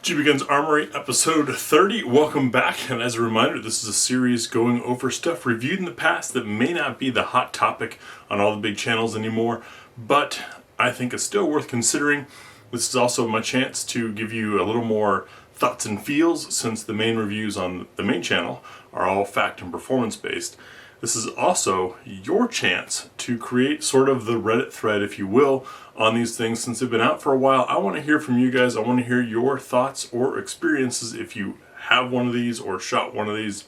GBGuns Armory episode 30. Welcome back, and as a reminder, this is a series going over stuff reviewed in the past that may not be the hot topic on all the big channels anymore, but I think it's still worth considering. This is also my chance to give you a little more thoughts and feels, since the main reviews on the main channel are all fact and performance based. This is also your chance to create sort of the Reddit thread, if you will, on these things. Since they've been out for a while, I want to hear from you guys. I want to hear your thoughts or experiences. If you have one of these or shot one of these,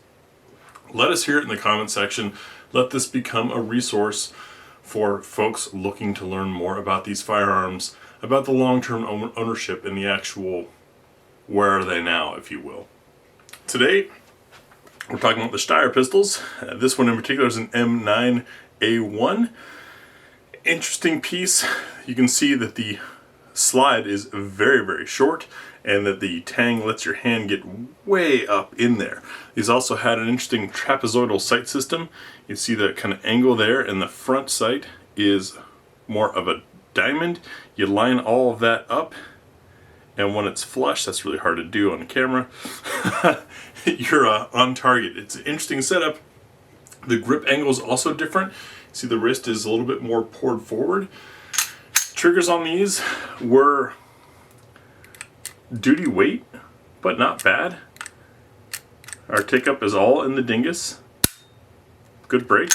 let us hear it in the comment section. Let this become a resource for folks looking to learn more about these firearms, about the long-term ownership and the actual where are they now, if you will. Today, we're talking about the Steyr pistols. This one in particular is an M9-A1. Interesting piece. You can see that the slide is very, very short and that the tang lets your hand get way up in there. These also had an interesting trapezoidal sight system. You see that kind of angle there, and the front sight is more of a diamond. You line all of that up, and when it's flush, that's really hard to do on camera, you're on target. It's an interesting setup. The grip angle is also different. See, the wrist is a little bit more poured forward. Triggers on these were duty weight, but not bad. Our take up is all in the dingus. Good break.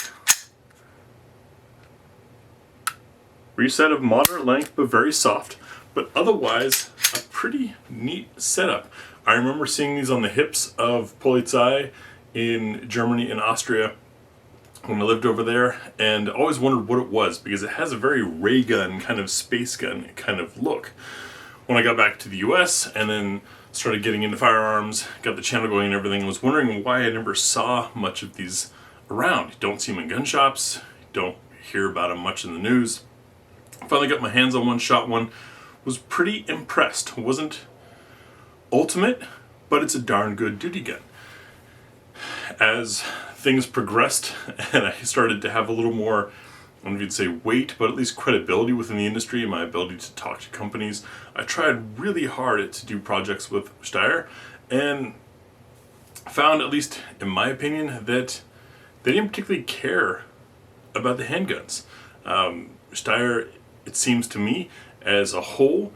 Reset of moderate length, but very soft. But otherwise, a pretty neat setup. I remember seeing these on the hips of Polizei in Germany and Austria when I lived over there, and always wondered what it was, because it has a very ray gun, kind of space gun kind of look. When I got back to the US and then started getting into firearms, got the channel going and everything, I was wondering why I never saw much of these around. You don't see them in gun shops, you don't hear about them much in the news. Finally got my hands on one, shot one, was pretty impressed. Wasn't ultimate, but it's a darn good duty gun. As things progressed and I started to have a little more, I don't know if you'd say weight, but at least credibility within the industry and my ability to talk to companies, I tried really hard to do projects with Steyr, and found, at least in my opinion, that they didn't particularly care about the handguns. Steyr, it seems to me, as a whole,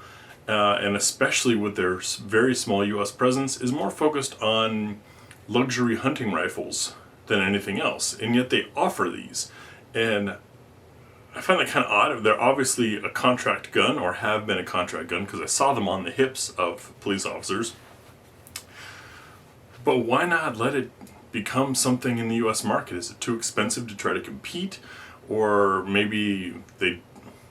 and especially with their very small US presence, is more focused on luxury hunting rifles than anything else, and yet they offer these. And I find that kind of odd. They're obviously a contract gun, or have been a contract gun, because I saw them on the hips of police officers. But why not let it become something in the US market? Is it too expensive to try to compete? Or maybe they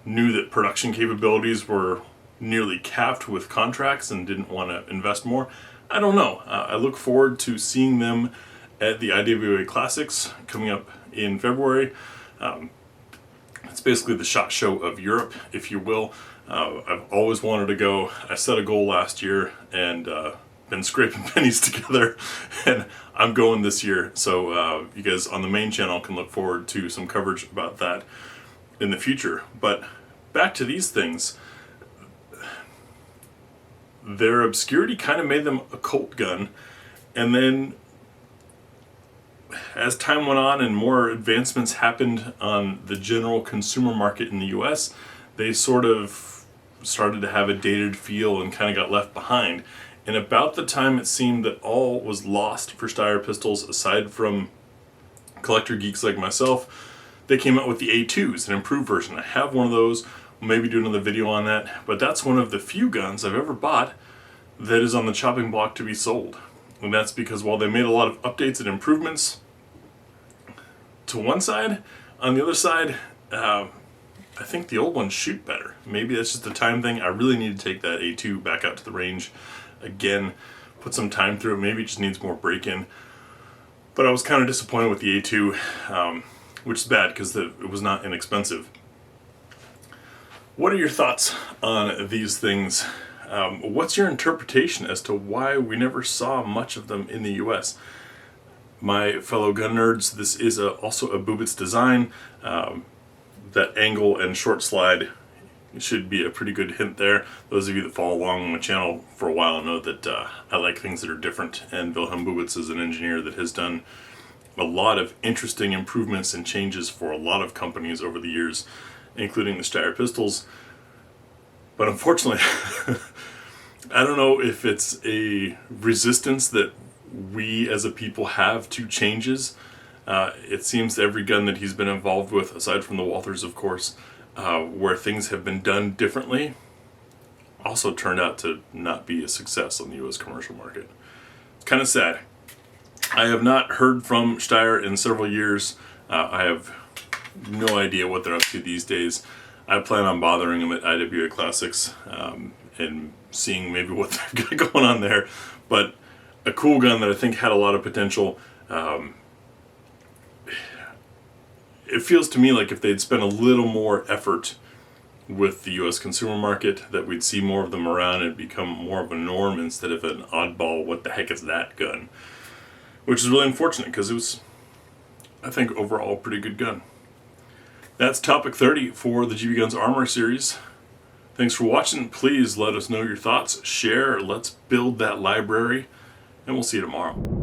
knew that production capabilities were nearly capped with contracts and didn't want to invest more? I don't know. I look forward to seeing them at the IWA Classics coming up in February. It's basically the SHOT Show of Europe, if you will. I've always wanted to go. I set a goal last year and been scraping pennies together, and I'm going this year. So you guys on the main channel can look forward to some coverage about that in the future. But back to these things. Their obscurity kind of made them a cult gun, and then as time went on and more advancements happened on the general consumer market in the US, they sort of started to have a dated feel and kind of got left behind. And about the time it seemed that all was lost for Steyr pistols, aside from collector geeks like myself, they came out with the A2s, an improved version. I have one of those. We'll maybe do another video on that, but that's one of the few guns I've ever bought that is on the chopping block to be sold. And that's because while they made a lot of updates and improvements to one side, on the other side, I think the old ones shoot better. Maybe that's just a time thing. I really need to take that A2 back out to the range again, put some time through it. Maybe it just needs more break-in. But I was kind of disappointed with the A2, which is bad because it was not inexpensive. What are your thoughts on these things? What's your interpretation as to why we never saw much of them in the US? My fellow gun nerds, this is also a Bubitz design. That angle and short slide it should be a pretty good hint there. Those of you that follow along on my channel for a while know that I like things that are different, and Wilhelm Buwitz is an engineer that has done a lot of interesting improvements and changes for a lot of companies over the years, including the Steyr pistols. But unfortunately, I don't know if it's a resistance that we as a people have to changes. It seems every gun that he's been involved with, aside from the Walthers of course, where things have been done differently, also turned out to not be a success on the US commercial market. It's kind of sad. I have not heard from Steyr in several years. I have no idea what they're up to these days. I plan on bothering them at IWA Classics and seeing maybe what they've got going on there. But a cool gun that I think had a lot of potential. It feels to me like if they'd spent a little more effort with the US consumer market, that we'd see more of them around and become more of a norm instead of an oddball, what the heck is that gun? Which is really unfortunate because it was, I think, overall a pretty good gun. That's topic 30 for the GBGuns Armory series. Thanks for watching. Please let us know your thoughts. Share. Let's build that library. And we'll see you tomorrow.